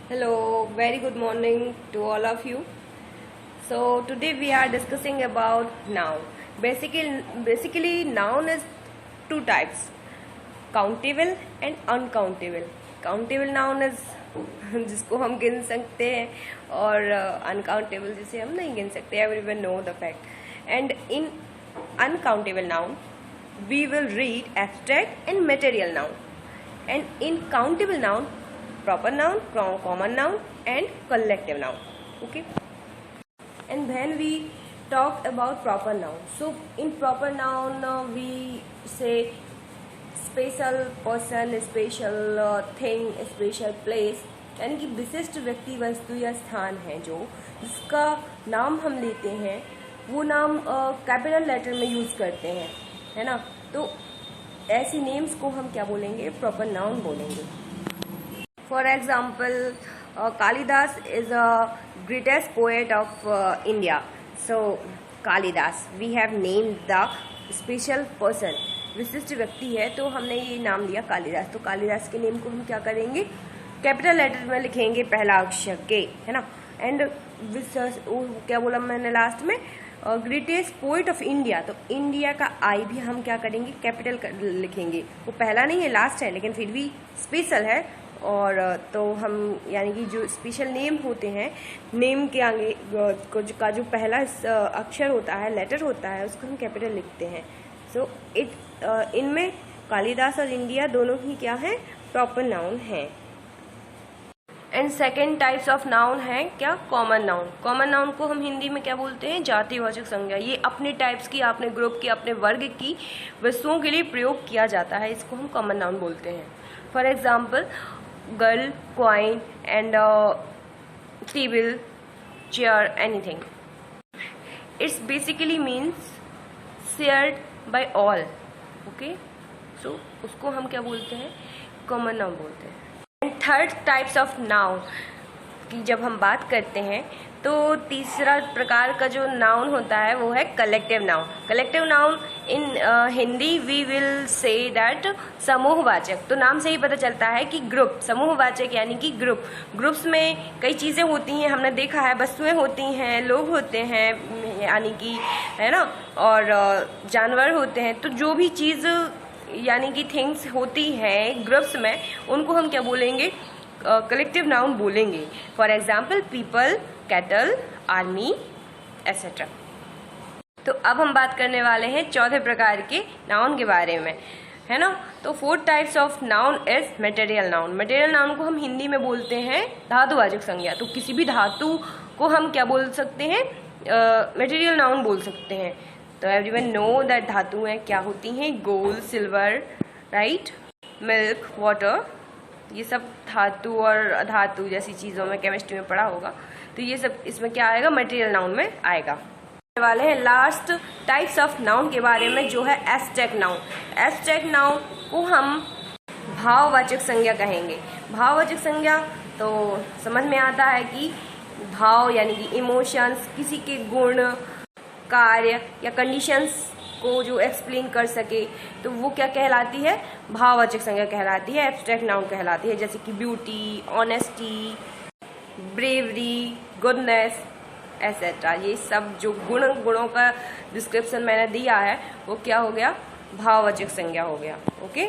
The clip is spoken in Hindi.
Hello, very good morning to all of you. So today we are discussing about noun. Basically noun is two types, countable and uncountable. Countable noun is जिसको हम गिन सकते हैं और uncountable जिसे हम नहीं गिन सकते. Everyone know the fact. And in uncountable noun we will read abstract and material noun. And in countable noun, proper noun, common noun and collective noun. Okay. And then we talk about proper noun. So in proper noun we say special person, special thing, special place, यानी कि विशिष्ट व्यक्ति, वस्तु या स्थान है जो जिसका नाम हम लेते हैं वो नाम कैपिटल लेटर में यूज़ करते हैं, है ना. तो ऐसी नेम्स को हम क्या बोलेंगे? प्रॉपर नाउन बोलेंगे. For example Kalidas is a greatest poet of India. So Kalidas, we have named the special person, विशिष्ट व्यक्ति है तो हमने ये नाम दिया कालिदास. तो कालिदास के नेम को हम क्या करेंगे? कैपिटल लेटर में लिखेंगे, पहला अक्षर के, है ना. एंड क्या बोला मैंने लास्ट में? Greatest poet of India. तो इंडिया का आई भी हम क्या करेंगे? कैपिटल लिखेंगे. वो पहला नहीं है, लास्ट है, लेकिन फिर भी स्पेशल है. और तो हम यानी कि जो स्पेशल नेम होते हैं, नेम के आगे का जो पहला अक्षर होता है, लेटर होता है, उसको हम कैपिटल लिखते हैं. सो इनमें कालिदास और इंडिया दोनों ही क्या है? प्रॉपर नाउन है. And second types of noun है क्या? Common noun. कॉमन नाउन को हम हिंदी में क्या बोलते हैं? जातिवाचक संज्ञा. ये अपने टाइप्स की, अपने ग्रुप की, अपने वर्ग की वस्तुओं के लिए प्रयोग किया जाता है. इसको हम कॉमन नाउन बोलते हैं. For example girl, coin and table, chair, anything. It's basically means shared by all. Okay, so उसको हम क्या बोलते हैं? कॉमन नाउन बोलते हैं. थर्ड टाइप्स ऑफ नाउन की जब हम बात करते हैं तो तीसरा प्रकार का जो नाउन होता है वो है collective noun. Collective noun in Hindi we will say that समूहवाचक. तो नाम से ही पता चलता है कि ग्रुप, समूहवाचक यानी कि ग्रुप. ग्रुप्स में कई चीज़ें होती हैं, हमने देखा है, वस्तुएं होती हैं, लोग होते हैं यानी कि, है ना, और जानवर होते हैं. तो जो भी चीज़ यानी कि थिंग्स होती हैं ग्रुप्स में, उनको हम क्या बोलेंगे? कलेक्टिव नाउन बोलेंगे. For example people, cattle, army, etcetera. तो अब हम बात करने वाले हैं चौथे प्रकार के नाउन के बारे में, है ना. तो fourth types of noun is material noun. Material noun को हम हिंदी में बोलते हैं धातुवाचक संज्ञा. तो किसी भी धातु को हम क्या बोल सकते हैं? मटेरियल नाउन बोल सकते हैं. तो एवरीवन नो दैट धातुएं क्या होती हैं? Gold, silver, right, milk, water. ये सब धातु और अधातु जैसी चीज़ों में केमिस्ट्री में पढ़ा होगा. तो ये सब इसमें क्या आएगा? मटेरियल नाउन में आएगा. वाले हैं लास्ट टाइप्स ऑफ नाउन के बारे में, जो है एब्स्ट्रैक्ट नाउन. एब्स्ट्रैक्ट नाउन को हम भाववाचक संज्ञा कहेंगे. भाववाचक संज्ञा तो समझ में आता है कि भाव यानी कि इमोशंस, किसी के गुण, कार्य या कंडीशंस को जो एक्सप्लेन कर सके, तो वो क्या कहलाती है? भाववाचक संज्ञा कहलाती है, एब्स्ट्रैक्ट नाउन कहलाती है. जैसे कि beauty, honesty, bravery, goodness, etcetera. ये सब जो गुणों का डिस्क्रिप्शन मैंने दिया है वो क्या हो गया? भाववाचक संज्ञा हो गया. ओके.